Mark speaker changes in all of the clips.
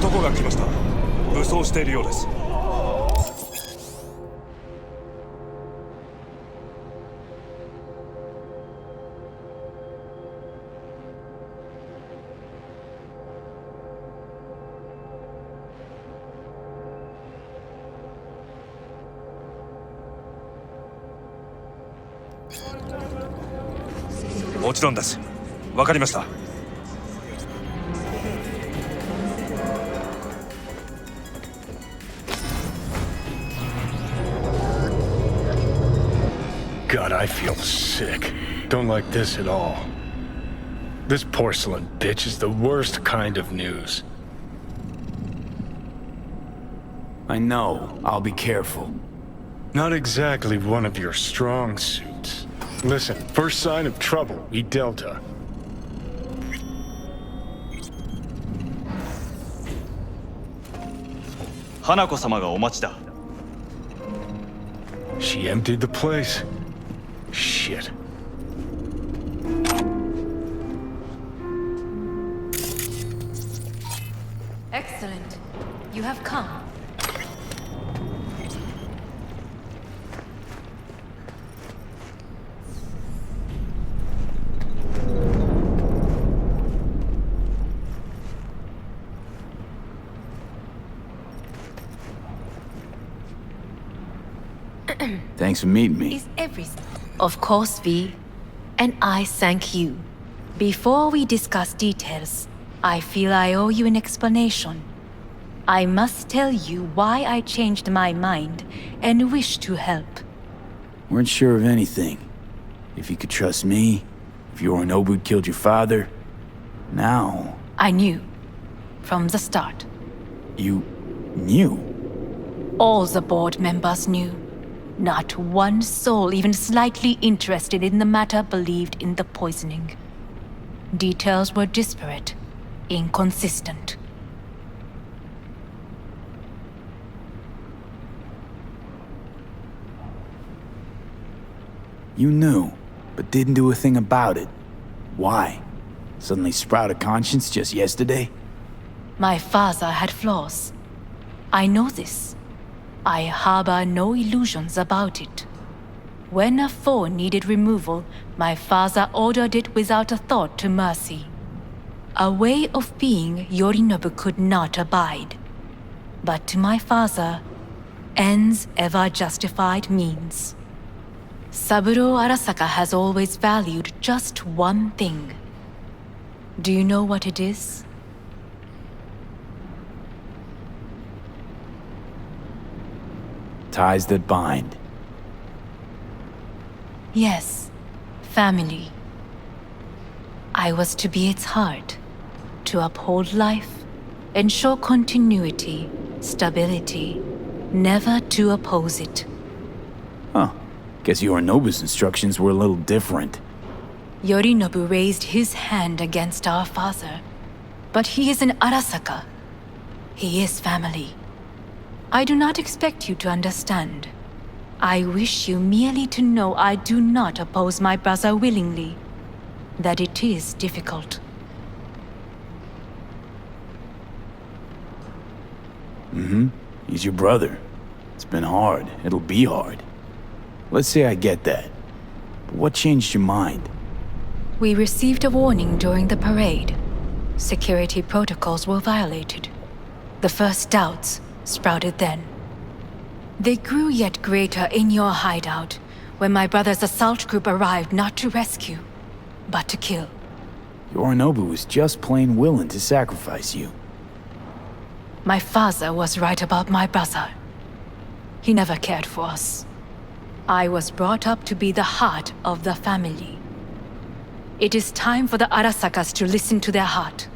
Speaker 1: 男が来ました。武装しているようです。もちろんです。わかりました。
Speaker 2: God, I feel sick. Don't like this at all. This porcelain bitch is the worst kind of news.
Speaker 3: I know. I'll be careful.
Speaker 2: Not exactly one of your strong suits. Listen, first sign of trouble, we Delta.
Speaker 1: Hanako-samaがお待ちだ。
Speaker 2: She emptied the place. Shit.
Speaker 4: Excellent. You have come.
Speaker 3: Thanks for meeting me.
Speaker 4: Is everything. Of course, V. And I thank you. Before we discuss details, I feel I owe you an explanation. I must tell you why I changed my mind and wish to help.
Speaker 3: Weren't sure of anything. If you could trust me, if Yorinobu killed your father. Now...
Speaker 4: I knew. From the start.
Speaker 3: You... knew?
Speaker 4: All the board members knew. Not one soul even slightly interested in the matter believed in the poisoning. Details were disparate, inconsistent.
Speaker 3: You knew, but didn't do a thing about it. Why? Suddenly sprout a conscience just yesterday?
Speaker 4: My father had flaws. I know this. I harbor no illusions about it. When a foe needed removal, my father ordered it without a thought to mercy. A way of being Yorinobu could not abide. But to my father, ends ever justified means. Saburo Arasaka has always valued just one thing. Do you know what it is?
Speaker 3: Ties that bind.
Speaker 4: Yes, family. I was to be its heart, to uphold life, ensure continuity, stability, never to oppose it.
Speaker 3: Huh. Guess Yorinobu's instructions were a little different.
Speaker 4: Yorinobu raised his hand against our father, but he is an Arasaka. He is family. I do not expect you to understand. I wish you merely to know I do not oppose my brother willingly, that it is difficult.
Speaker 3: He's your brother. It's been hard. It'll be hard. Let's say I get that. But what changed your mind?
Speaker 4: We received a warning during the parade. Security protocols were violated. The first doubts sprouted then. They grew yet greater in your hideout when my brother's assault group arrived not to rescue, but to kill.
Speaker 3: Yorinobu was just plain willing to sacrifice you.
Speaker 4: My father was right about my brother. He never cared for us. I was brought up to be the heart of the family. It is time for the Arasakas to listen to their heart.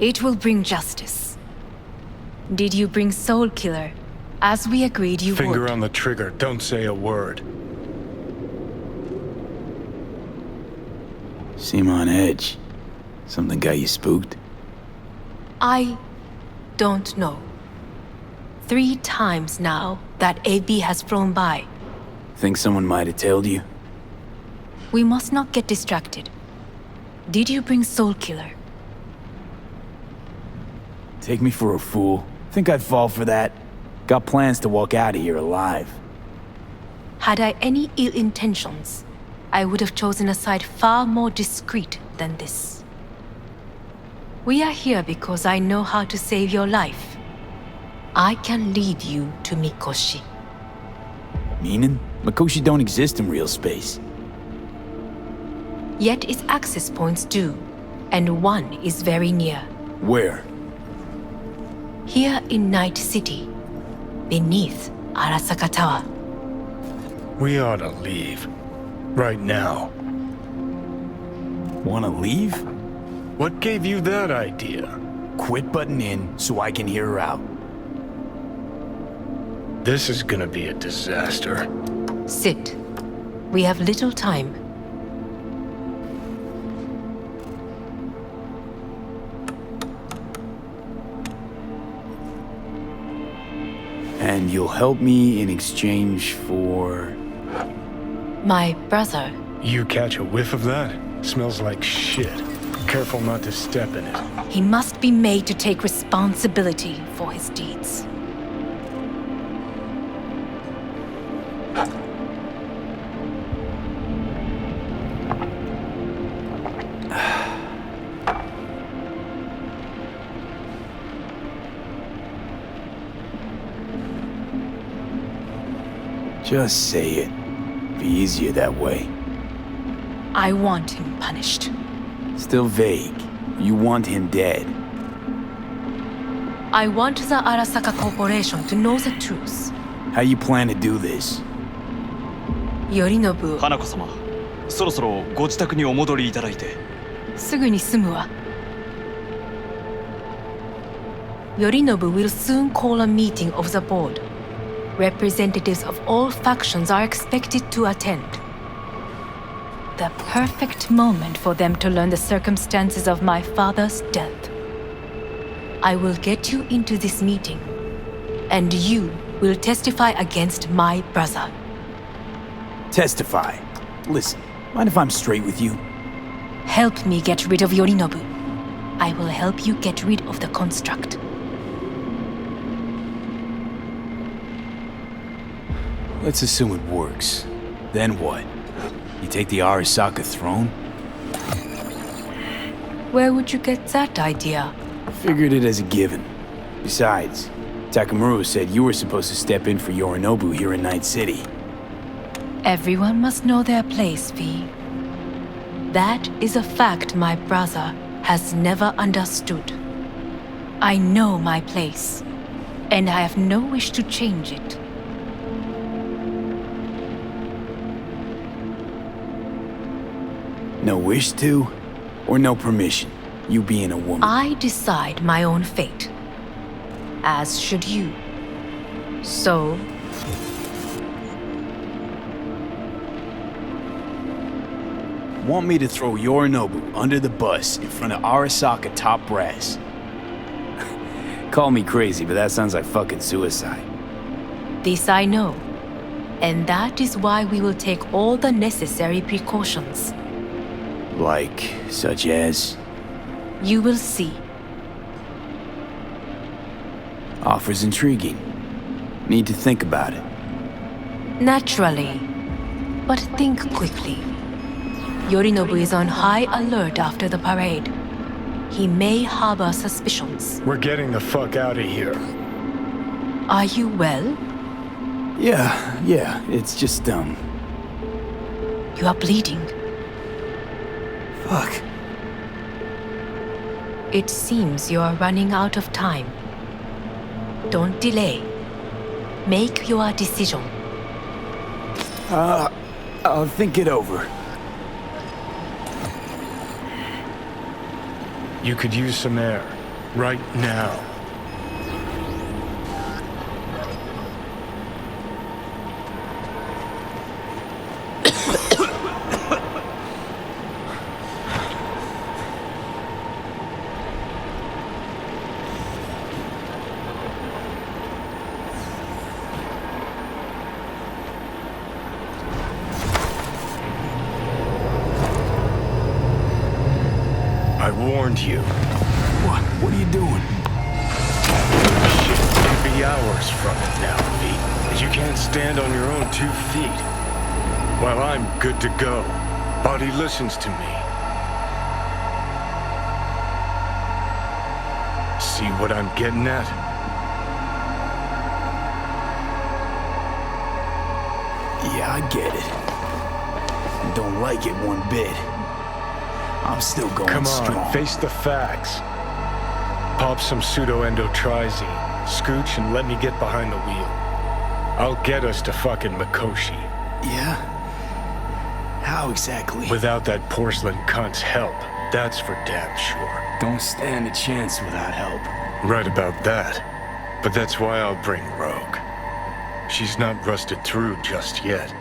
Speaker 4: It will bring justice. Did you bring Soul Killer, as we agreed you would?
Speaker 2: Finger on the trigger, don't say a word.
Speaker 3: Seem on edge. Something got you spooked?
Speaker 4: I don't know. 3 times now that AB has flown by.
Speaker 3: Think someone might have tailed you?
Speaker 4: We must not get distracted. Did you bring Soul Killer?
Speaker 3: Take me for a fool. Think I'd fall for that? Got plans to walk out of here alive.
Speaker 4: Had I any ill intentions, I would have chosen a side far more discreet than this. We are here because I know how to save your life. I can lead you to Mikoshi.
Speaker 3: Meaning? Mikoshi don't exist in real space.
Speaker 4: Yet its access points do, and one is very near.
Speaker 3: Where?
Speaker 4: Here in Night City, beneath Arasaka Tower.
Speaker 2: We ought to leave. Right now.
Speaker 3: Wanna leave?
Speaker 2: What gave you that idea?
Speaker 3: Quit butting in so I can hear her out.
Speaker 2: This is gonna be a disaster.
Speaker 4: Sit. We have little time.
Speaker 3: And you'll help me in exchange for...
Speaker 4: My brother.
Speaker 2: You catch a whiff of that? Smells like shit. Careful not to step in it.
Speaker 4: He must be made to take responsibility for his deeds.
Speaker 3: Just say it. Be easier that way.
Speaker 4: I want him punished.
Speaker 3: Still vague. You want him dead.
Speaker 4: I want the Arasaka Corporation to know the truth.
Speaker 3: How you plan to do this?
Speaker 4: Yorinobu,
Speaker 1: 花子様、そろそろご自宅にお戻りいただいて。
Speaker 4: すぐに済むわ。Yorinobu will soon call a meeting of the board. Representatives of all factions are expected to attend. The perfect moment for them to learn the circumstances of my father's death. I will get you into this meeting, and you will testify against my brother.
Speaker 3: Testify. Listen, mind if I'm straight with you?
Speaker 4: Help me get rid of Yorinobu. I will help you get rid of the construct.
Speaker 3: Let's assume it works. Then what? You take the Arasaka throne?
Speaker 4: Where would you get that idea?
Speaker 3: Figured it as a given. Besides, Takamura said you were supposed to step in for Yorinobu here in Night City.
Speaker 4: Everyone must know their place, V. That is a fact my brother has never understood. I know my place, and I have no wish to change it.
Speaker 3: No wish to, or no permission, you being a woman?
Speaker 4: I decide my own fate, as should you. So,
Speaker 3: Want me to throw Yorinobu under the bus in front of Arasaka top brass? Call me crazy, but that sounds like fucking suicide.
Speaker 4: this I know, and that is why we will take all the necessary precautions.
Speaker 3: Like, such as?
Speaker 4: You will see.
Speaker 3: Offers intriguing. Need to think about it.
Speaker 4: Naturally, but think quickly. Yorinobu is on high alert after the parade. He may harbor suspicions.
Speaker 2: We're getting the fuck out of here.
Speaker 4: Are you well?
Speaker 3: Yeah, it's just,
Speaker 4: You are bleeding.
Speaker 3: Fuck.
Speaker 4: It seems you are running out of time. Don't delay. Make your decision.
Speaker 3: I'll think it over.
Speaker 2: You could use some air. Right now. I warned you.
Speaker 3: What are you doing?
Speaker 2: Shit could be hours from it now, V. You can't stand on your own 2 feet. Well, I'm good to go. Body listens to me. See what I'm getting at?
Speaker 3: Yeah, I get it. I don't like it one bit. I'm still going
Speaker 2: Come on,
Speaker 3: strong.
Speaker 2: face the facts. Pop some pseudo-endotrizine, scooch, and let me get behind the wheel. I'll get us to fucking Mikoshi.
Speaker 3: Yeah? How exactly?
Speaker 2: Without that porcelain cunt's help, that's for damn sure.
Speaker 3: Don't stand a chance without help.
Speaker 2: Right about that. But that's why I'll bring Rogue. She's not rusted through just yet.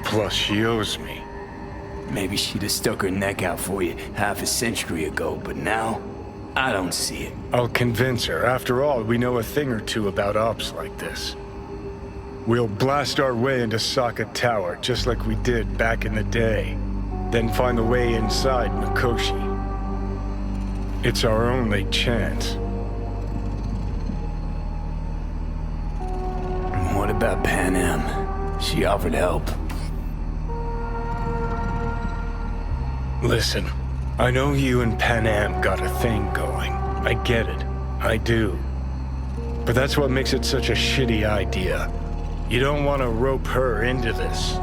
Speaker 2: Plus, she owes me.
Speaker 3: Maybe she'd have stuck her neck out for you half a century ago, but now, I don't see it.
Speaker 2: I'll convince her. After all, we know a thing or two about ops like this. We'll blast our way into Sokka Tower, just like we did back in the day. Then find the way inside Mikoshi. It's our only chance.
Speaker 3: What about Pan Am? She offered help.
Speaker 2: Listen, I know you and Pan Am got a thing going. I get it. I do. But that's what makes it such a shitty idea. You don't want to rope her into this.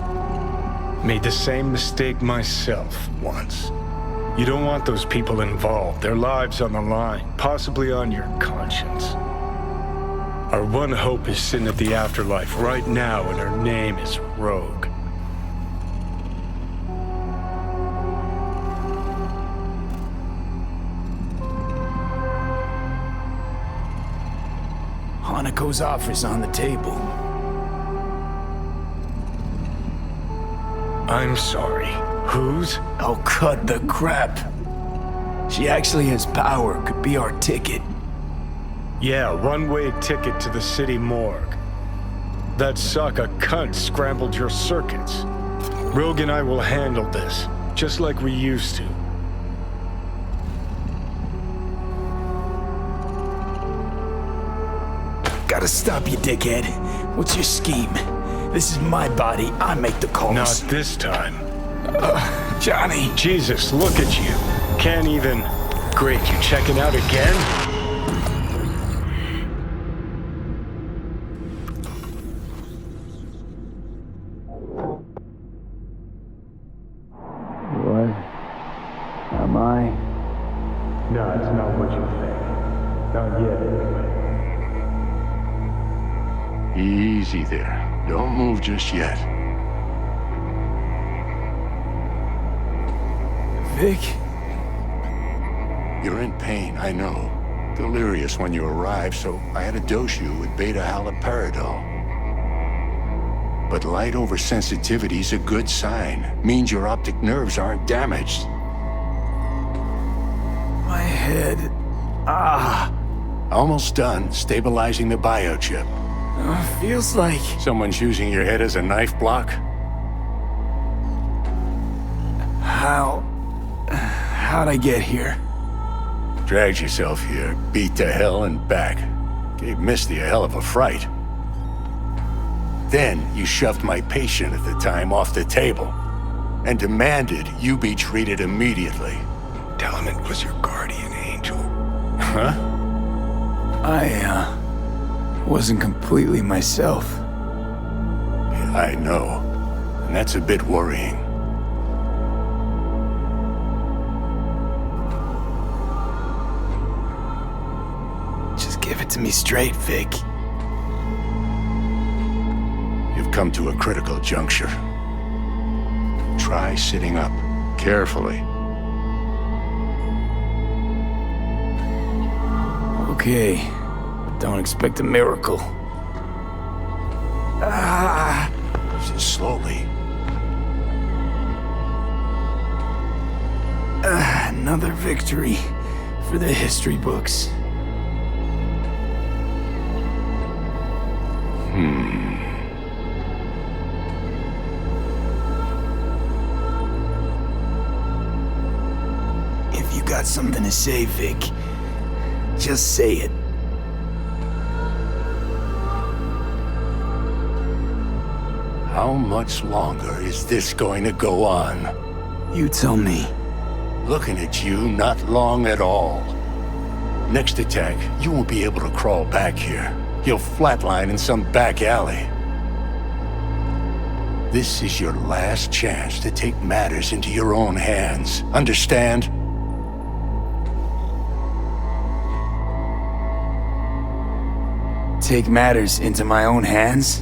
Speaker 2: Made the same mistake myself once. You don't want those people involved, their lives on the line, possibly on your conscience. Our one hope is sitting at the afterlife right now, and her name is Rogue.
Speaker 3: Hanako's offer's on the table.
Speaker 2: I'm sorry. Whose?
Speaker 3: Oh, cut the crap. She actually has power, could be our ticket.
Speaker 2: Yeah, one-way ticket to the city morgue. That Sokka cunt scrambled your circuits. Rogue and I will handle this, just like we used to.
Speaker 3: Gotta stop you, dickhead. What's your scheme? This is my body. I make the calls.
Speaker 2: Not this time.
Speaker 3: Johnny.
Speaker 2: Jesus, look at you. Can't even... Great, you checking out again?
Speaker 3: What am I?
Speaker 2: No, it's not what you think. Not yet, anyway.
Speaker 5: Easy there. Don't move just yet.
Speaker 3: Vic?
Speaker 5: You're in pain, I know. Delirious when you arrived, so I had to dose you with beta-haloperidol. But light oversensitivity's a good sign. Means your optic nerves aren't damaged.
Speaker 3: My head.
Speaker 5: Almost done stabilizing the biochip.
Speaker 3: Feels like...
Speaker 5: Someone's using your head as a knife block?
Speaker 3: How'd I get here?
Speaker 5: Dragged yourself here, beat to hell and back. Gave Misty a hell of a fright. Then you shoved my patient at the time off the table and demanded you be treated immediately.
Speaker 2: Tell him it was your guardian angel.
Speaker 5: Huh?
Speaker 3: I wasn't completely myself.
Speaker 5: Yeah, I know. And that's a bit worrying.
Speaker 3: Just give it to me straight, Vic.
Speaker 5: You've come to a critical juncture. Try sitting up, carefully.
Speaker 3: Okay. Don't expect a miracle.
Speaker 5: Just slowly.
Speaker 3: Another victory for the history books. If you got something to say, Vic, just say it.
Speaker 5: How much longer is this going to go on?
Speaker 3: You tell me.
Speaker 5: Looking at you, not long at all. Next attack, you won't be able to crawl back here. You'll flatline in some back alley. This is your last chance to take matters into your own hands. Understand?
Speaker 3: Take matters into my own hands?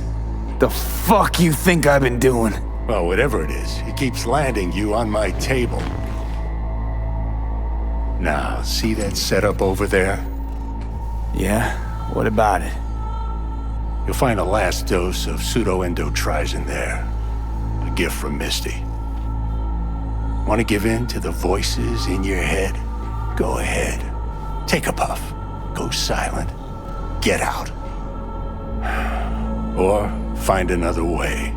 Speaker 3: The fuck you think I've been doing?
Speaker 5: Well, whatever it is, it keeps landing you on my table. Now, see that setup over there?
Speaker 3: Yeah? What about it?
Speaker 5: You'll find a last dose of pseudo-endotrizin there. A gift from Misty. Want to give in to the voices in your head? Go ahead. Take a puff. Go silent. Get out. Or find another way.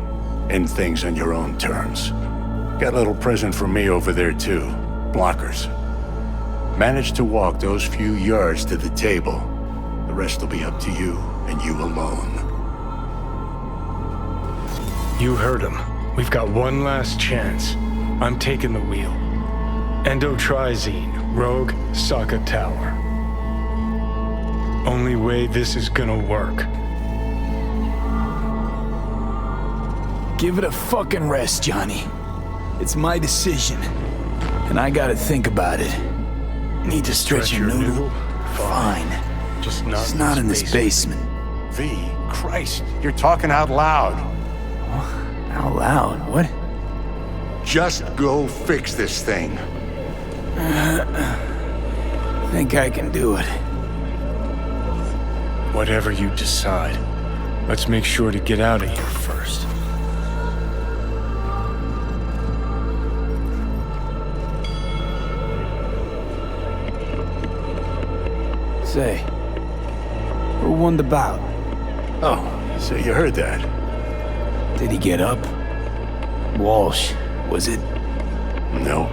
Speaker 5: End things on your own terms. Got a little present from me over there too. Blockers. Manage to walk those few yards to the table. The rest will be up to you, and you alone.
Speaker 2: You heard him. We've got one last chance. I'm taking the wheel. Endotrizine, Rogue, Sokka Tower. Only way this is gonna work.
Speaker 3: Give it a fucking rest, Johnny. It's my decision. And I gotta think about it. Need to stretch your noodle? Fine.
Speaker 2: Just
Speaker 3: It's not in this basement.
Speaker 5: V, Christ, you're talking out loud.
Speaker 3: Out loud? What?
Speaker 5: Just go fix this thing.
Speaker 3: Think I can do it.
Speaker 2: Whatever you decide. Let's make sure to get out of here first.
Speaker 3: Say, who won the bout?
Speaker 5: Oh, So you heard that?
Speaker 3: Did he get up? Walsh, was it?
Speaker 5: No,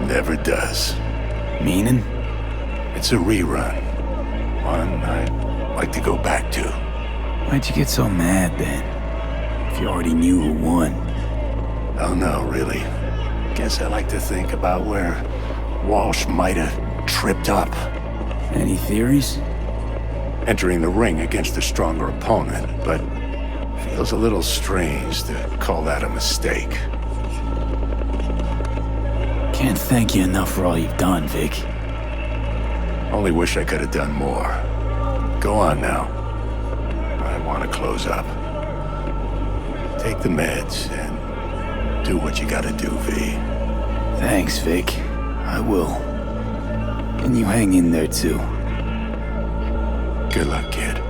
Speaker 5: never does.
Speaker 3: Meaning?
Speaker 5: It's a rerun. One I'd like to go back to.
Speaker 3: Why'd you get so mad then? If you already knew who won.
Speaker 5: Oh no, really. Guess I like to think about where Walsh might have tripped up.
Speaker 3: Any theories?
Speaker 5: Entering the ring against a stronger opponent, but feels a little strange to call that a mistake.
Speaker 3: Can't thank you enough for all you've done, Vic.
Speaker 5: Only wish I could have done more. Go on now. I want to close up. Take the meds and do what you gotta do, V.
Speaker 3: Thanks, Vic. I will. And you hang in there, too.
Speaker 5: Good luck, kid.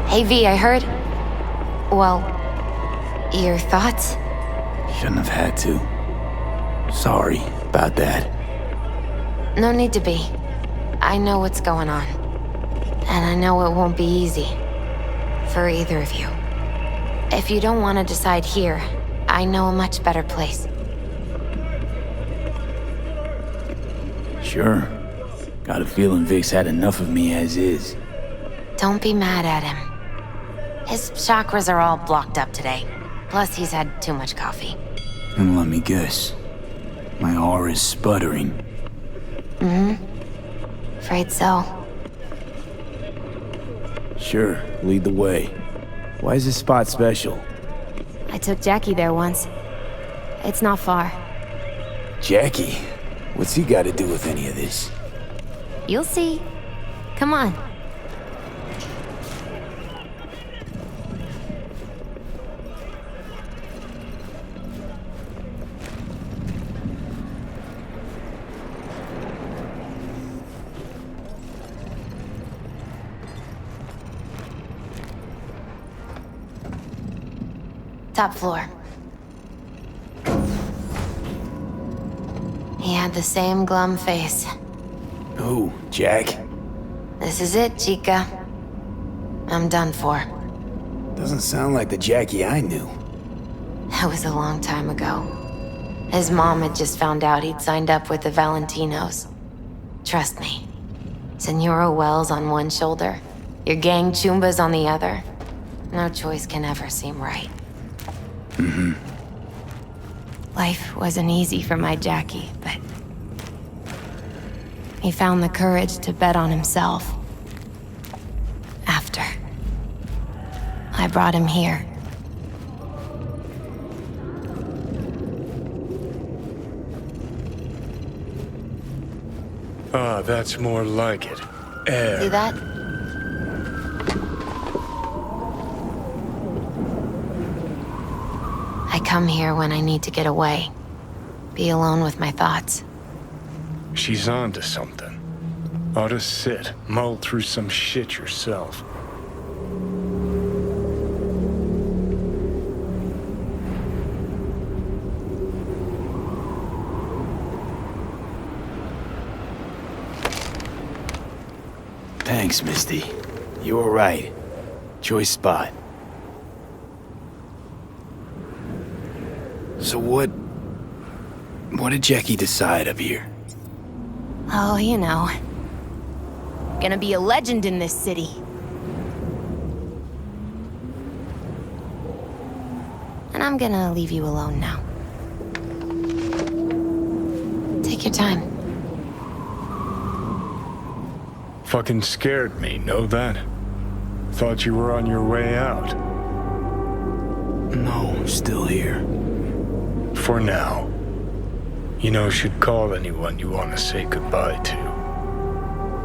Speaker 6: Hey V, I heard... Well, your thoughts?
Speaker 3: Shouldn't have had to. Sorry about that.
Speaker 6: No need to be. I know what's going on. And I know it won't be easy. For either of you. If you don't want to decide here, I know a much better place.
Speaker 3: Sure. Got a feeling Vic's had enough of me as is.
Speaker 6: Don't be mad at him. His chakras are all blocked up today. Plus, he's had too much coffee.
Speaker 3: And let me guess. My aura's sputtering.
Speaker 6: Afraid so.
Speaker 3: Sure, lead the way. Why is this spot special?
Speaker 6: I took Jackie there once. It's not far.
Speaker 3: Jackie? What's he got to do with any of this?
Speaker 6: You'll see. Come on. Top floor. He had the same glum face.
Speaker 3: Who, Jack?
Speaker 6: This is it, Chica. I'm done for.
Speaker 3: Doesn't sound like the Jackie I knew.
Speaker 6: That was a long time ago. His mom had just found out he'd signed up with the Valentinos. Trust me. Senora Wells on one shoulder, your gang Chumbas on the other. No choice can ever seem right. Life wasn't easy for my Jackie, but... he found the courage to bet on himself. After. I brought him here.
Speaker 2: Ah, that's more like it. Air.
Speaker 6: See that? I come here when I need to get away. Be alone with my thoughts.
Speaker 2: She's onto something. Ought to sit, mull through some shit yourself.
Speaker 3: Thanks, Misty. You were right. Choice spot. So what did Jackie decide up here?
Speaker 6: Oh, you know. Gonna be a legend in this city. And I'm gonna leave you alone now. Take your time.
Speaker 2: Fucking scared me, know that? Thought you were on your way out.
Speaker 3: No, still here.
Speaker 2: For now. You know, should call anyone you want to say goodbye to.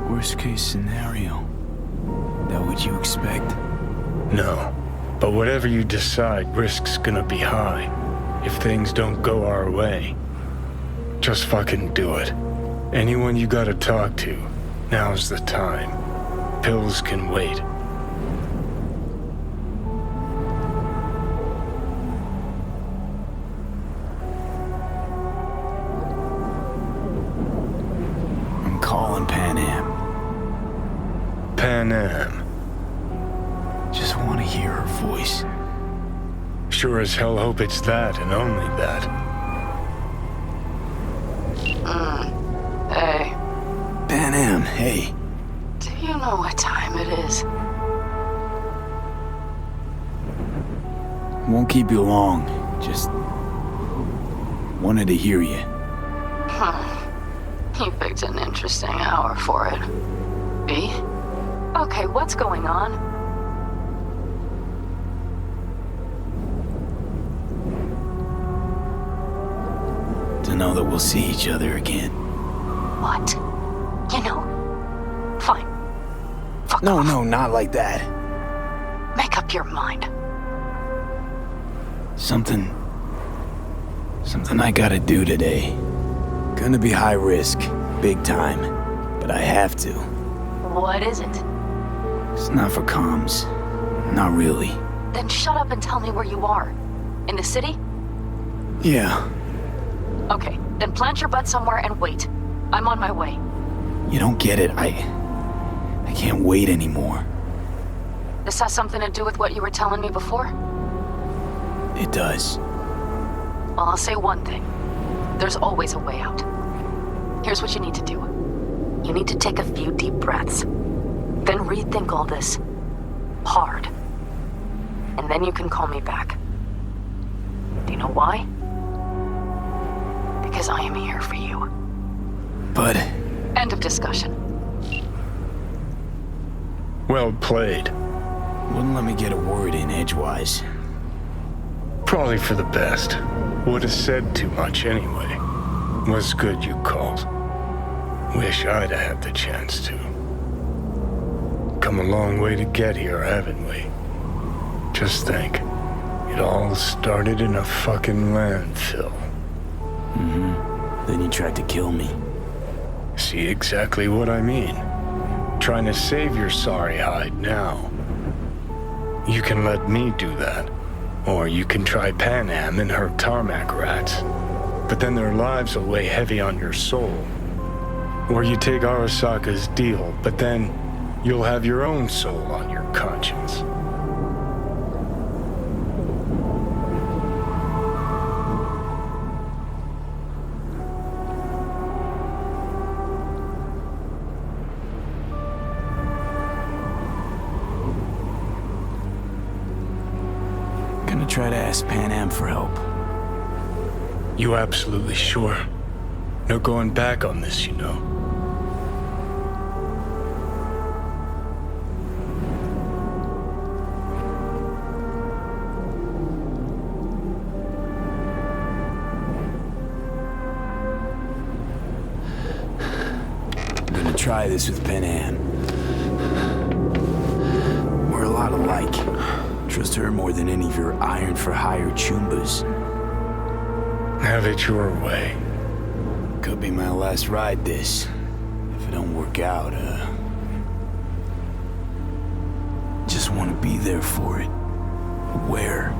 Speaker 3: Worst case scenario. That what you expect?
Speaker 2: No. But whatever you decide, risk's gonna be high. If things don't go our way, just fucking do it. Anyone you gotta talk to, now's the time. Pills can wait.
Speaker 3: I'm calling Pan Am.
Speaker 2: Pan Am.
Speaker 3: Just want to hear her voice.
Speaker 2: Sure as hell hope it's that and only that.
Speaker 7: Hey,
Speaker 3: Pan Am, hey.
Speaker 7: do you know what time it is?
Speaker 3: Won't keep you long. Just wanted to hear you.
Speaker 7: You picked an interesting hour for it. B? Okay, what's going on?
Speaker 3: To know that we'll see each other again.
Speaker 7: What? You know, fine. Fuck
Speaker 3: No,
Speaker 7: off.
Speaker 3: no, not like that.
Speaker 7: Make up your mind.
Speaker 3: Something I gotta do today. Gonna be high risk, big time, but I have to.
Speaker 7: What is it?
Speaker 3: It's not for comms. Not really.
Speaker 7: Then shut up and tell me where you are. In the city?
Speaker 3: Yeah,
Speaker 7: Okay, then plant your butt somewhere and wait. I'm on my way.
Speaker 3: you don't get it. I can't wait anymore.
Speaker 7: This has something to do with what you were telling me before?
Speaker 3: It does.
Speaker 7: Well, I'll say one thing. There's always a way out. Here's what you need to do. You need to take a few deep breaths. Then rethink all this. Hard. And then you can call me back. Do you know why? Because I am here for you.
Speaker 3: But
Speaker 7: End of discussion.
Speaker 2: Well played.
Speaker 3: wouldn't let me get a word in edgewise.
Speaker 2: Probably for the best. Would have said too much anyway. Was good you called. Wish I'd have had the chance to. Come a long way to get here, haven't we? Just think. It all started in a fucking landfill.
Speaker 3: Then you tried to kill me.
Speaker 2: See exactly what I mean. Trying to save your sorry hide now. You can let me do that. Or you can try Pan Am and her tarmac rats. But then their lives will weigh heavy on your soul. Or you take Arasaka's deal, but then you'll have your own soul on your conscience.
Speaker 3: Gonna try to ask Pan Am for help.
Speaker 2: You absolutely sure? No going back on this, you know.
Speaker 3: I'm gonna try this with Pan Am. We're a lot alike. Trust her more than any of your iron-for-hire chumbas.
Speaker 2: Have it your way.
Speaker 3: Could be my last ride this. If it don't work out, just want to be there for it. Where?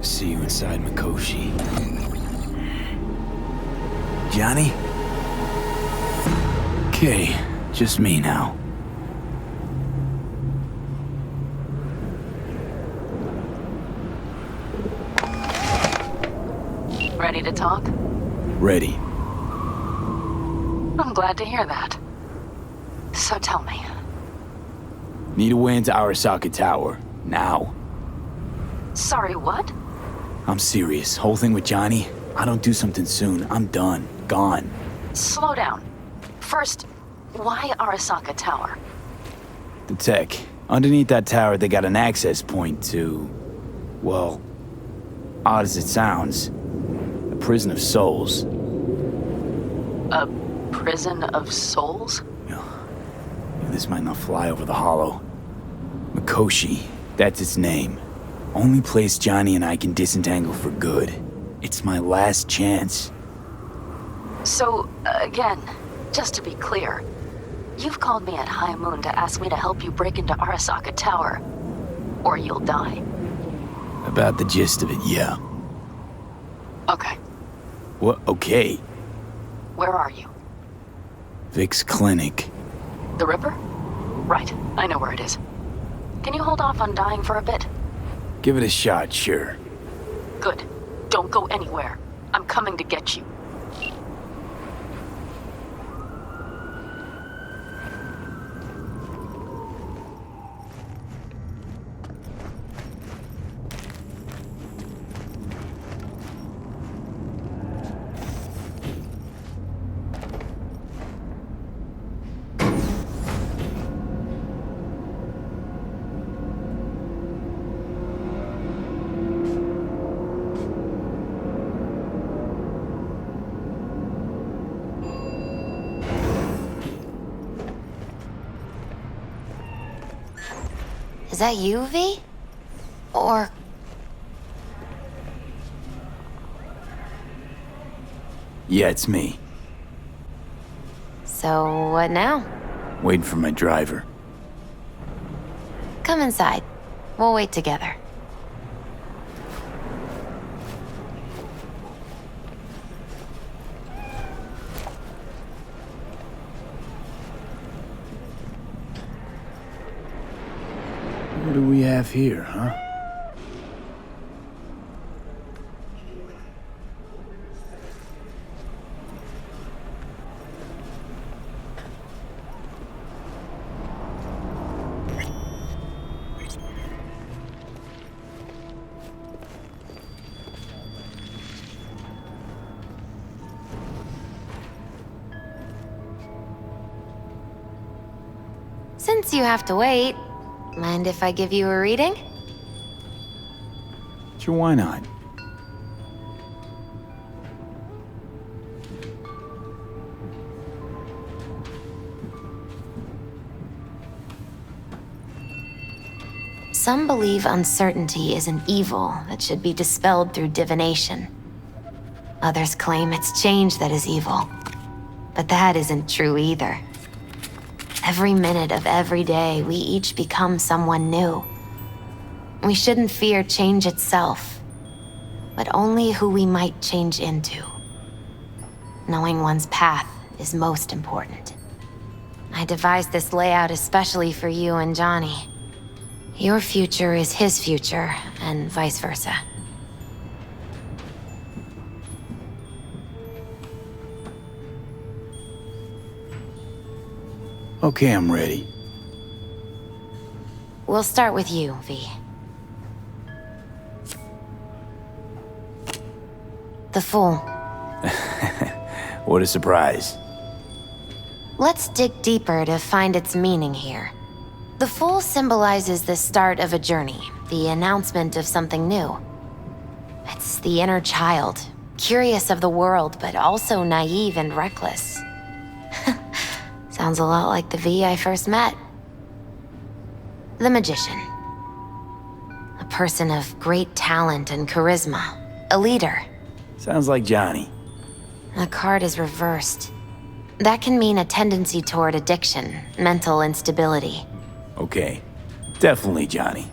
Speaker 3: See you inside Mikoshi. Johnny? Okay, just me now.
Speaker 7: Ready to talk?
Speaker 3: Ready.
Speaker 7: I'm glad to hear that. So tell me,
Speaker 3: Need a way into Arasaka Tower. Now.
Speaker 7: sorry, what?
Speaker 3: I'm serious. Whole thing with Johnny, I don't do something soon, I'm done. Gone.
Speaker 7: Slow down. First, why Arasaka Tower?
Speaker 3: The tech. Underneath that tower, they got an access point to... well, Odd as it sounds, a prison of souls.
Speaker 7: A prison of souls?
Speaker 3: This might not fly over the hollow. Mikoshi, that's its name. Only place Johnny and I can disentangle for good. It's my last chance.
Speaker 7: So, again, just to be clear, you've called me at High Moon to ask me to help you break into Arasaka Tower, or you'll die.
Speaker 3: About the gist of it, yeah.
Speaker 7: Okay,
Speaker 3: What? Okay.
Speaker 7: where are you?
Speaker 3: Vic's clinic.
Speaker 7: The Ripper? Right, I know where it is. Can you hold off on dying for a bit?
Speaker 3: Give it a shot, sure.
Speaker 7: Good. Don't go anywhere. I'm coming to get you.
Speaker 6: Is that you, V? Or...
Speaker 3: Yeah, it's me.
Speaker 6: So, what now?
Speaker 3: Waiting for my driver.
Speaker 6: Come inside. We'll wait together.
Speaker 3: What do we have here, huh?
Speaker 6: Since you have to wait, mind if I give you a reading?
Speaker 3: Sure, why not?
Speaker 6: Some believe uncertainty is an evil that should be dispelled through divination. Others claim it's change that is evil. But that isn't true either. Every minute of every day, we each become someone new. We shouldn't fear change itself, but only who we might change into. Knowing one's path is most important. I devised this layout especially for you and Johnny. Your future is his future, and vice versa.
Speaker 3: Okay, I'm ready.
Speaker 6: We'll start with you, V. The Fool.
Speaker 3: What a surprise.
Speaker 6: Let's dig deeper to find its meaning here. The Fool symbolizes the start of a journey, the announcement of something new. It's the inner child, curious of the world, but also naive and reckless. Sounds a lot like the V I first met. The Magician. A person of great talent and charisma. A leader.
Speaker 3: Sounds like Johnny.
Speaker 6: The card is reversed. That can mean a tendency toward addiction, mental instability.
Speaker 3: Okay, definitely Johnny.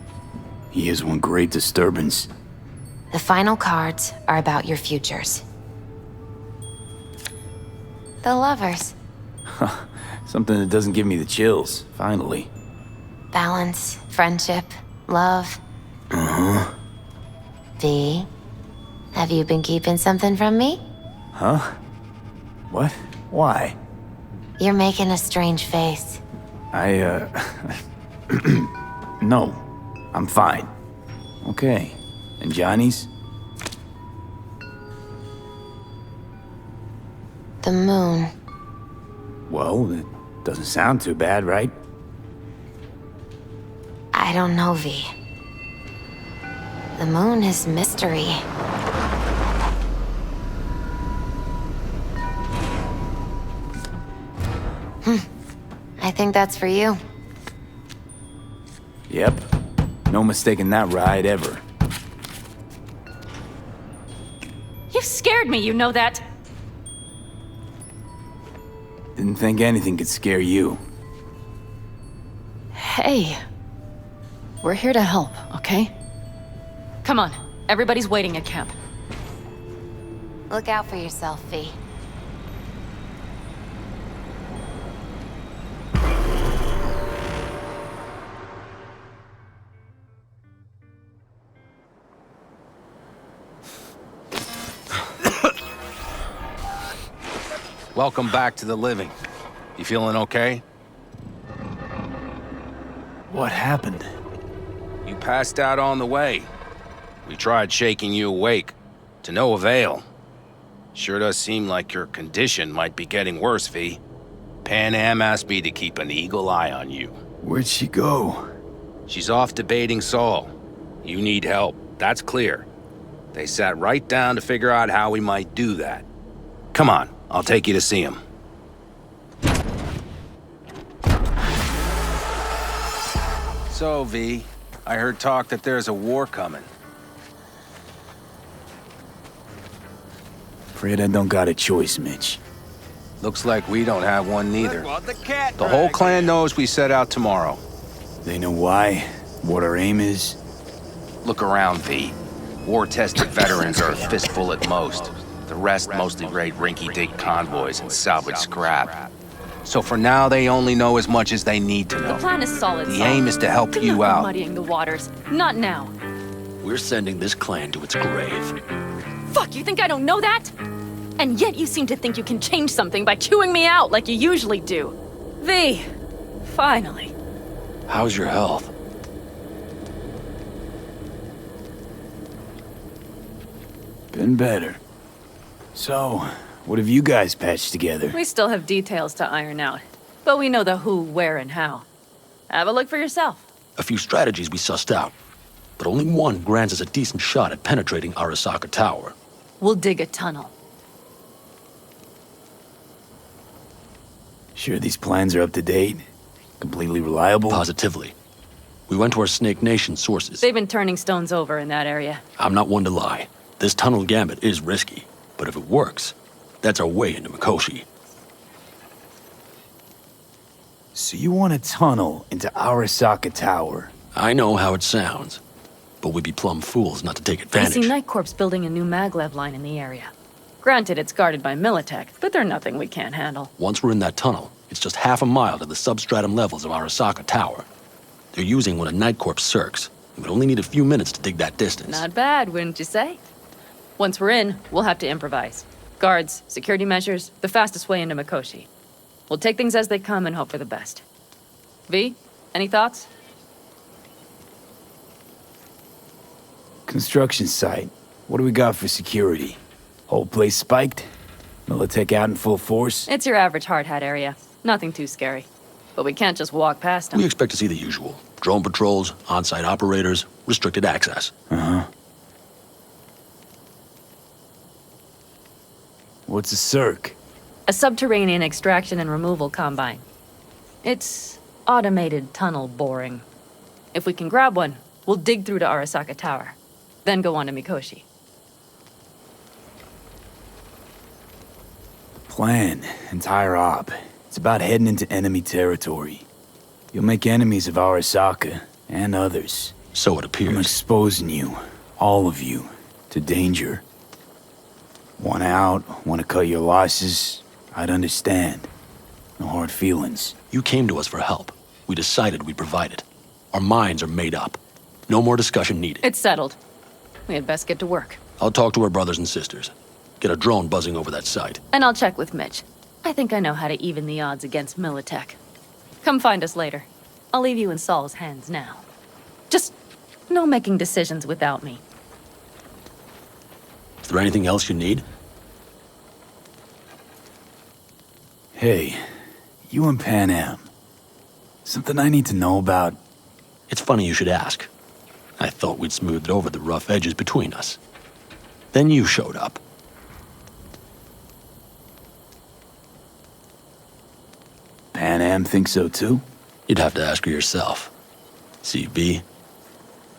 Speaker 3: He is one great disturbance.
Speaker 6: The final cards are about your futures. The Lovers.
Speaker 3: Something that doesn't give me the chills, finally.
Speaker 6: Balance, friendship, love.
Speaker 3: Uh-huh.
Speaker 6: V, have you been keeping something from me?
Speaker 3: Huh? What? Why?
Speaker 6: You're making a strange face.
Speaker 3: No. I'm fine. Okay. And Johnny's?
Speaker 6: The moon.
Speaker 3: Well, it doesn't sound too bad, right?
Speaker 6: I don't know, V. The moon is mystery, I think that's for you.
Speaker 3: Yep. No mistaking that ride ever.
Speaker 7: You've scared me, you know that?
Speaker 3: Didn't think anything could scare you.
Speaker 7: Hey. We're here to help, okay? Come on. Everybody's waiting at camp.
Speaker 6: Look out for yourself, V.
Speaker 8: Welcome back to the living. You feeling okay?
Speaker 3: What happened?
Speaker 8: You passed out on the way. We tried shaking you awake. To no avail. Sure does seem like your condition might be getting worse, V. Pan Am asked me to keep an eagle eye on you.
Speaker 3: Where'd she go?
Speaker 8: She's off debating Saul. You need help, that's clear. They sat right down to figure out how we might do that. Come on, I'll take you to see him. So, V, I heard talk that there's a war coming.
Speaker 3: Afraid I don't got a choice, Mitch.
Speaker 8: Looks like we don't have one neither. The whole clan knows we set out tomorrow.
Speaker 3: They know why, what our aim is.
Speaker 8: Look around, V. War-tested veterans are a fistful at most. The rest mostly raid rinky-dink convoys and salvage scrap. So for now, they only know as much as they need to know.
Speaker 7: The plan is solid.
Speaker 8: The aim is to help
Speaker 7: Do
Speaker 8: you
Speaker 7: not go
Speaker 8: out.
Speaker 7: muddying the waters. Not now.
Speaker 9: We're sending this clan to its grave.
Speaker 7: Fuck, you think I don't know that? And yet you seem to think you can change something by chewing me out like you usually do. V, finally.
Speaker 9: How's your health?
Speaker 3: Been better. So, what have you guys patched together?
Speaker 7: We still have details to iron out, but we know the who, where, and how. Have a look for yourself.
Speaker 9: A few strategies we sussed out, but only one grants us a decent shot at penetrating Arasaka Tower.
Speaker 7: We'll dig a tunnel.
Speaker 3: Sure these plans are up to date? Completely reliable?
Speaker 9: Positively. We went to our Snake Nation sources.
Speaker 7: They've been turning stones over in that area.
Speaker 9: I'm not one to lie. This tunnel gambit is risky, but if it works, that's our way into Mikoshi.
Speaker 3: So you want a tunnel into Arasaka Tower?
Speaker 9: I know how it sounds, but we'd be plumb fools not to take
Speaker 7: I
Speaker 9: advantage.
Speaker 7: see Night Corp's building a new maglev line in the area. Granted, it's guarded by Militech, but they're nothing we can't handle.
Speaker 9: Once we're in that tunnel, it's just half a mile to the substratum levels of Arasaka Tower. They're using one of Night Corp's circs. It would only need a few minutes to dig that distance.
Speaker 7: Not bad, wouldn't you say? Once we're in, we'll have to improvise. Guards, security measures, the fastest way into Mikoshi. We'll take things as they come and hope for the best. V, any thoughts?
Speaker 3: Construction site. What do we got for security? Whole place spiked? Militech out in full force?
Speaker 7: It's your average hard hat area. Nothing too scary. But we can't just walk past them.
Speaker 9: We expect to see the usual. Drone patrols, on-site operators, restricted access.
Speaker 3: Uh-huh. What's a circ?
Speaker 7: A subterranean extraction and removal combine. It's automated tunnel boring. If we can grab one, we'll dig through to Arasaka Tower, then go on to Mikoshi.
Speaker 3: Plan, entire op. It's about heading into enemy territory. You'll make enemies of Arasaka, and others.
Speaker 9: So it
Speaker 3: I'm
Speaker 9: appears.
Speaker 3: exposing you, all of you, to danger. Want out, want to cut your losses, I'd understand. No hard feelings.
Speaker 9: You came to us for help. We decided we'd provide it. Our minds are made up. No more discussion needed.
Speaker 7: It's settled. We had best get to work.
Speaker 9: I'll talk to our brothers and sisters. Get a drone buzzing over that site.
Speaker 7: And I'll check with Mitch. I think I know how to even the odds against Militech. Come find us later. I'll leave you in Saul's hands now. Just no making decisions without me.
Speaker 9: Is there anything else you need?
Speaker 3: Hey, you and Pan Am. Something I need to know about?
Speaker 9: It's funny you should ask. I thought we'd smoothed over the rough edges between us. Then you showed up.
Speaker 3: Pan Madame thinks so too?
Speaker 9: You'd have to ask her yourself. See, V,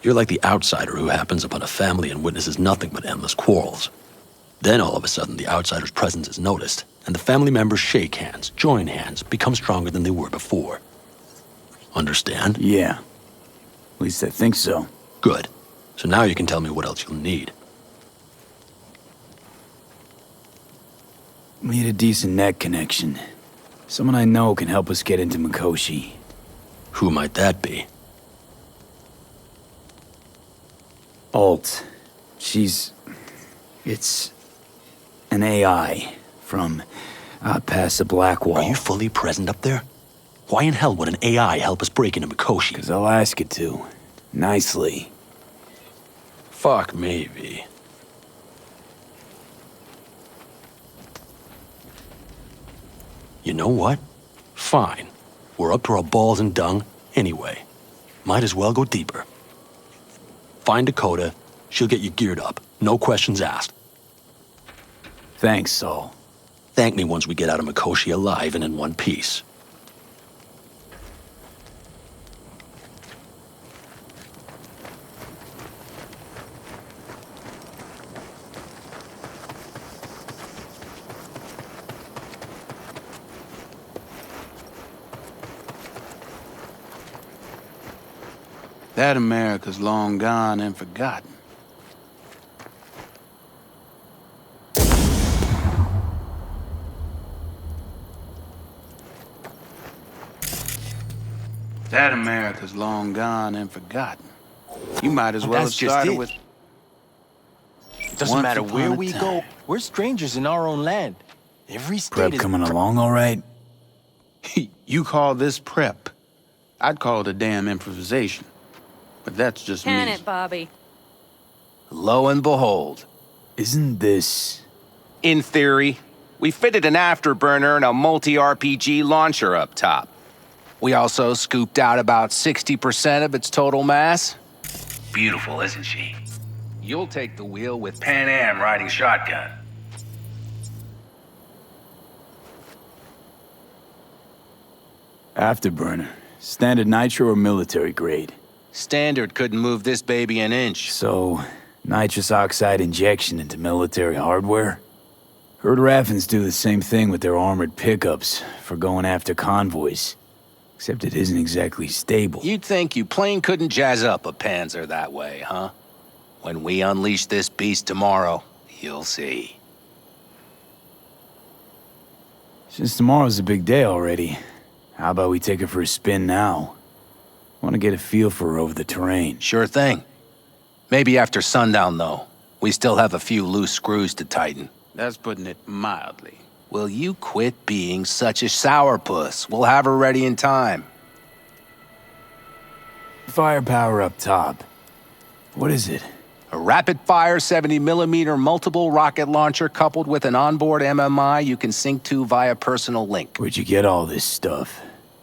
Speaker 9: you're like the outsider who happens upon a family and witnesses nothing but endless quarrels. Then all of a sudden, the outsider's presence is noticed, and the family members shake hands, join hands, become stronger than they were before. Understand?
Speaker 3: Yeah. At least I think so.
Speaker 9: Good. So now you can tell me what else you'll need.
Speaker 3: We need a decent net connection. Someone I know can help us get into Mikoshi.
Speaker 9: Who might that be?
Speaker 3: Alt. It's an AI from past the Black Wall.
Speaker 9: Are you fully present up there? Why in hell would an AI help us break into Mikoshi?
Speaker 3: 'Cause I'll ask it to. Nicely.
Speaker 9: Fuck me, V. You know what? Fine. We're up to our balls in dung anyway. Might as well go deeper. Find Dakota. She'll get you geared up. No questions asked.
Speaker 3: Thanks, Saul.
Speaker 9: Thank me once we get out of Mikoshi alive and in one piece.
Speaker 10: That America's long gone and forgotten. That America's long gone and forgotten. You might as well have
Speaker 11: That's just
Speaker 10: started
Speaker 11: it.
Speaker 10: with...
Speaker 11: It doesn't
Speaker 10: Once
Speaker 11: matter
Speaker 10: upon
Speaker 11: where
Speaker 10: a
Speaker 11: we
Speaker 10: time.
Speaker 11: go, we're strangers in our own land. Every state
Speaker 3: Prep
Speaker 11: is
Speaker 3: coming along all right?
Speaker 10: You call this prep. I'd call it a damn improvisation. But that's just
Speaker 12: Can
Speaker 10: me.
Speaker 12: it, Bobby?
Speaker 8: Lo and behold,
Speaker 3: Isn't this...
Speaker 8: in theory, we fitted an afterburner and a multi-RPG launcher up top. We also scooped out about 60% of its total mass. Beautiful, isn't she? You'll take the wheel with Pan Am riding shotgun.
Speaker 3: Afterburner. Standard nitro or military grade?
Speaker 8: Standard couldn't move this baby an inch.
Speaker 3: So, nitrous oxide injection into military hardware? Heard Raffens do the same thing with their armored pickups for going after convoys. Except it isn't exactly stable.
Speaker 8: You'd think you plain couldn't jazz up a Panzer that way, huh? When we unleash this beast tomorrow, you'll see.
Speaker 3: Since tomorrow's a big day already, how about we take her for a spin now? Want to get a feel for her over the terrain.
Speaker 8: Sure thing. Maybe after sundown, though. We still have a few loose screws to tighten.
Speaker 10: That's putting it mildly.
Speaker 8: Will you quit being such a sourpuss? We'll have her ready in time.
Speaker 3: Firepower up top. What is it?
Speaker 8: A rapid-fire 70mm multiple rocket launcher coupled with an onboard MMI you can sync to via personal link.
Speaker 3: Where'd you get all this stuff?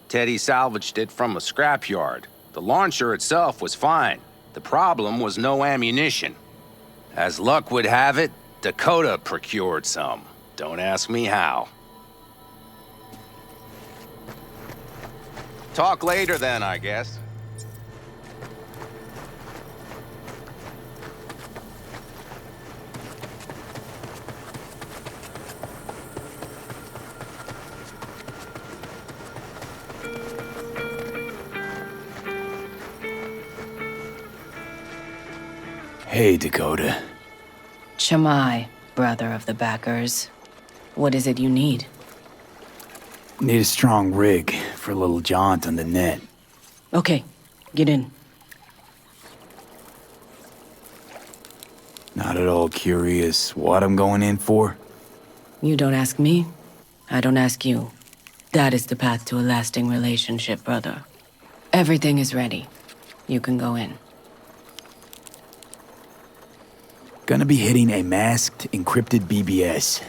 Speaker 8: Teddy salvaged it from a scrapyard. The launcher itself was fine. The problem was no ammunition. As luck would have it, Dakota procured some. Don't ask me how. Talk later then, I guess.
Speaker 3: Hey, Dakota.
Speaker 12: Shamai, brother of the backers. What is it you need?
Speaker 3: Need a strong rig for a little jaunt on the net.
Speaker 12: Okay, get in.
Speaker 3: Not at all curious what I'm going in for?
Speaker 12: You don't ask me, I don't ask you. That is the path to a lasting relationship, brother. Everything is ready. You can go in.
Speaker 3: Gonna be hitting a masked, encrypted BBS.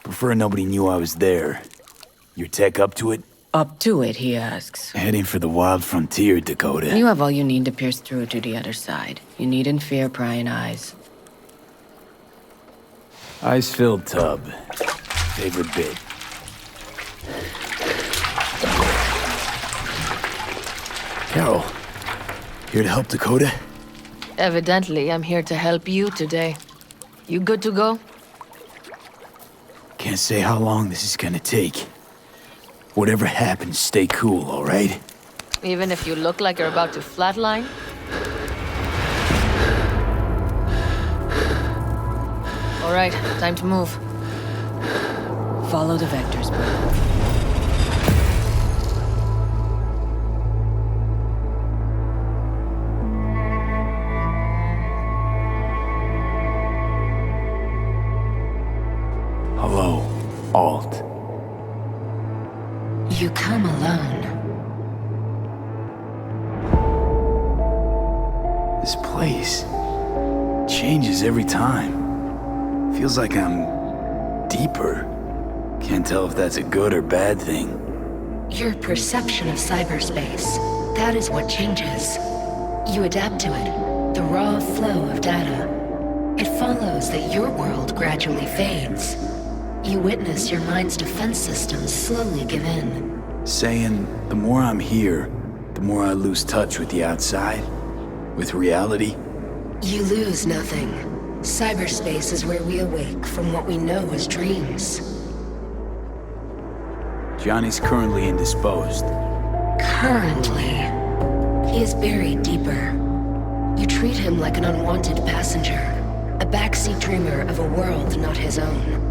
Speaker 3: Prefer nobody knew I was there. Your tech up to it?
Speaker 12: Up to it, he asks.
Speaker 3: Heading for the wild frontier, Dakota.
Speaker 12: You have all you need to pierce through to the other side. You needn't fear prying eyes.
Speaker 3: Ice-filled tub. Favorite bit. Carol, here to help Dakota?
Speaker 7: Evidently, I'm here to help you today. You good to go?
Speaker 3: Can't say how long this is gonna take. Whatever happens, stay cool, all right?
Speaker 7: Even if you look like you're about to flatline? All right, time to move.
Speaker 12: Follow the vectors, bro.
Speaker 3: Hello, Alt.
Speaker 6: You come alone.
Speaker 3: This place changes every time. Feels like I'm deeper. Can't tell if that's a good or bad thing.
Speaker 6: Your perception of cyberspace, that is what changes. You adapt to it, the raw flow of data. It follows that your world gradually fades. You witness your mind's defense systems slowly give in.
Speaker 3: Saying the more I'm here, the more I lose touch with the outside, with reality.
Speaker 6: You lose nothing. Cyberspace is where we awake from what we know as dreams.
Speaker 3: Johnny's currently indisposed.
Speaker 6: Currently, he is buried deeper. You treat him like an unwanted passenger, a backseat dreamer of a world not his own.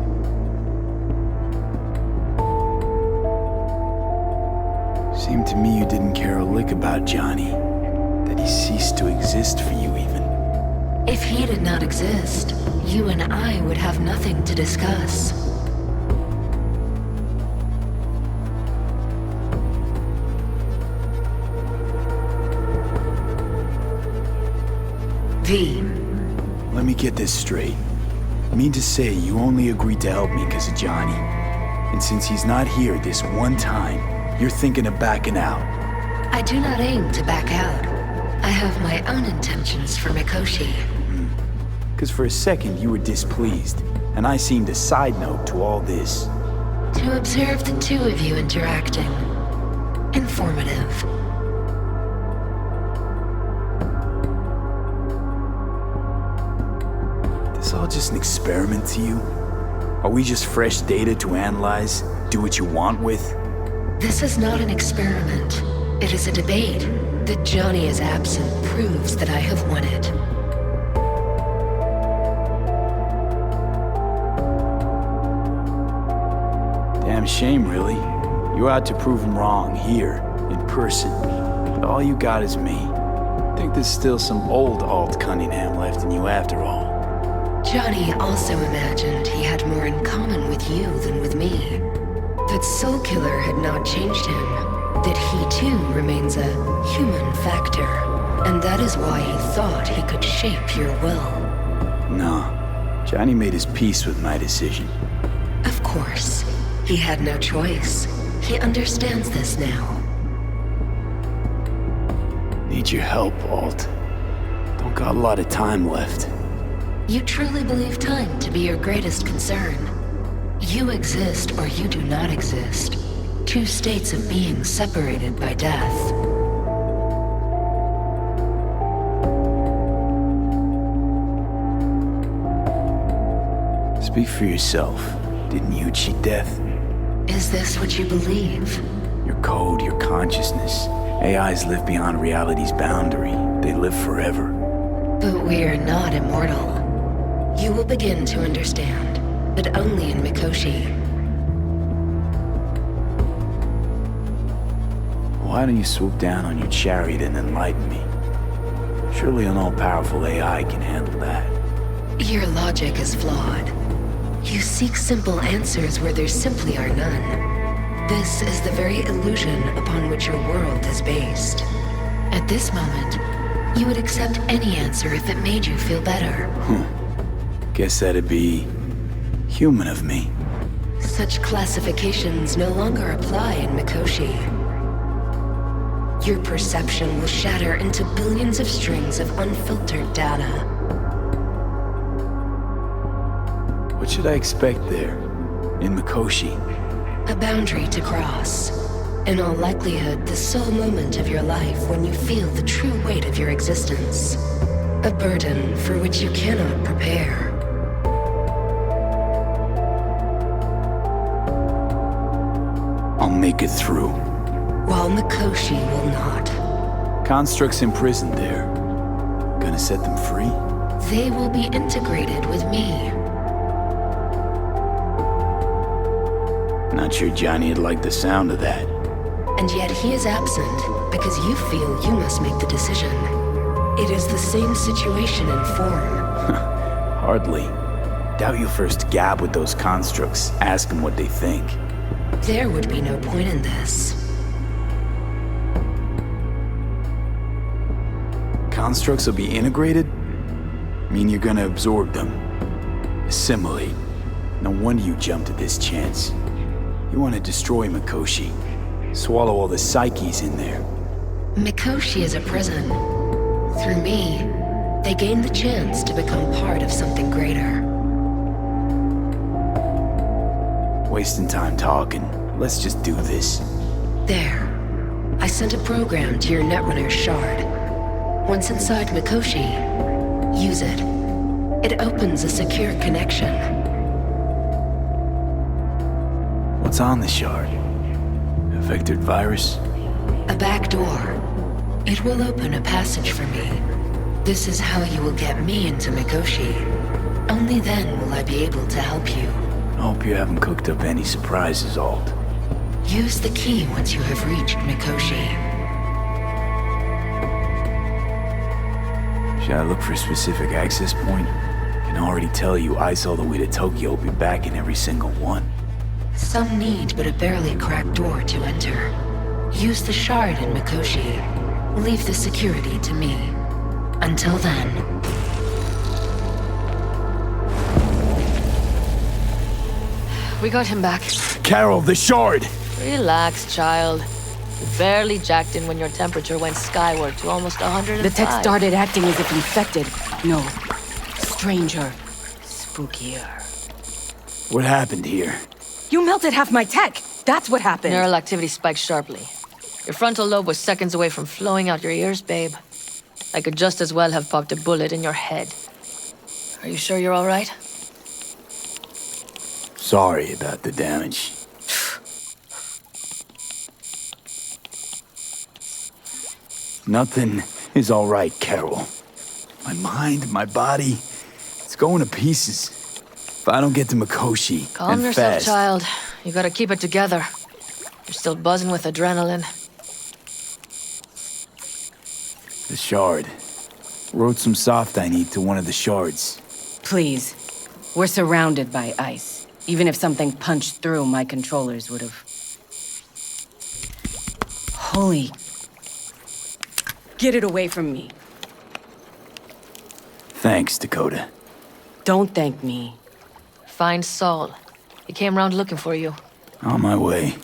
Speaker 3: Seemed to me you didn't care a lick about Johnny. That he ceased to exist for you even.
Speaker 6: If he did not exist, you and I would have nothing to discuss. V.
Speaker 3: Let me get this straight. Mean to say you only agreed to help me because of Johnny. And since he's not here this one time, you're thinking of backing out.
Speaker 6: I do not aim to back out. I have my own intentions for Mikoshi.
Speaker 3: Because for a second you were displeased, and I seemed a side note to all this.
Speaker 6: To observe the two of you interacting. Informative.
Speaker 3: This all just an experiment to you? Are we just fresh data to analyze, do what you want with?
Speaker 6: This is not an experiment. It is a debate. That Johnny is absent proves that I have won it.
Speaker 3: Damn shame, really. You're out to prove him wrong, here, in person. But all you got is me. Think there's still some old Alt Cunningham left in you after all.
Speaker 6: Johnny also imagined he had more in common with you than with me. That Soul Killer had not changed him. That he too remains a human factor. And that is why he thought he could shape your will.
Speaker 3: No. Johnny made his peace with my decision.
Speaker 6: Of course. He had no choice. He understands this now.
Speaker 3: Need your help, Alt. Don't got a lot of time left.
Speaker 6: You truly believe time to be your greatest concern. You exist or you do not exist. Two states of being separated by death.
Speaker 3: Speak for yourself. Didn't you cheat death?
Speaker 6: Is this what you believe?
Speaker 3: Your code, your consciousness. AIs live beyond reality's boundary. They live forever.
Speaker 6: But we are not immortal. You will begin to understand, but only in Mikoshi.
Speaker 3: Why don't you swoop down on your chariot and enlighten me? Surely an all-powerful AI can handle that.
Speaker 6: Your logic is flawed. You seek simple answers where there simply are none. This is the very illusion upon which your world is based. At this moment, you would accept any answer if it made you feel better.
Speaker 3: Guess that'd be human of me.
Speaker 6: Such classifications no longer apply in Mikoshi. Your perception will shatter into billions of strings of unfiltered data.
Speaker 3: What should I expect there, in Mikoshi?
Speaker 6: A boundary to cross.
Speaker 13: In all likelihood, the sole moment of your life when you feel the true weight of your existence. A burden for which you cannot prepare.
Speaker 3: I'll make it through.
Speaker 13: While Mikoshi will not.
Speaker 3: Constructs imprisoned there. Gonna set them free?
Speaker 13: They will be integrated with me.
Speaker 3: Not sure Johnny'd like the sound of that.
Speaker 13: And yet he is absent because you feel you must make the decision. It is the same situation in form.
Speaker 3: Hardly. Doubt you first gab with those constructs, ask them what they think.
Speaker 13: There would be no point in this.
Speaker 3: Constructs will be integrated? Mean you're gonna absorb them. Assimilate. No wonder you jumped at this chance. You want to destroy Mikoshi. Swallow all the psyches in there.
Speaker 13: Mikoshi is a prison. Through me, they gain the chance to become part of something greater.
Speaker 3: Wasting time talking. Let's just do this.
Speaker 13: There. I sent a program to your Netrunner shard. Once inside Mikoshi, use it. It opens a secure connection.
Speaker 3: What's on the shard? A vectored virus?
Speaker 13: A back door. It will open a passage for me. This is how you will get me into Mikoshi. Only then will I be able to help you.
Speaker 3: I hope you haven't cooked up any surprises, Alt.
Speaker 13: Use the key once you have reached Mikoshi.
Speaker 3: Should I look for a specific access point? Can already tell you I saw the way to Tokyo will be back in every single one.
Speaker 13: Some need but a barely cracked door to enter. Use the shard in Mikoshi. Leave the security to me. Until then...
Speaker 7: We got him back.
Speaker 3: Carol, the shard!
Speaker 7: Relax, child. You barely jacked in when your temperature went skyward to almost 105.
Speaker 12: The tech started acting as if infected. No. Stranger. Spookier.
Speaker 3: What happened here?
Speaker 12: You melted half my tech! That's what happened!
Speaker 7: Neural activity spiked sharply. Your frontal lobe was seconds away from flowing out your ears, babe. I could just as well have popped a bullet in your head. Are you sure you're all right?
Speaker 3: Sorry about the damage. Nothing is all right, Carol. My mind, my body, it's going to pieces. If I don't get to Mikoshi,
Speaker 7: Calm
Speaker 3: and
Speaker 7: yourself,
Speaker 3: fast,
Speaker 7: child. You gotta keep it together. You're still buzzing with adrenaline.
Speaker 3: The shard. Wrote some soft I need to one of the shards.
Speaker 12: Please. We're surrounded by ice. Even if something punched through, my controllers would have... Holy... Get it away from me.
Speaker 3: Thanks, Dakota.
Speaker 12: Don't thank me.
Speaker 7: Find Saul. He came round looking for you.
Speaker 3: On my way.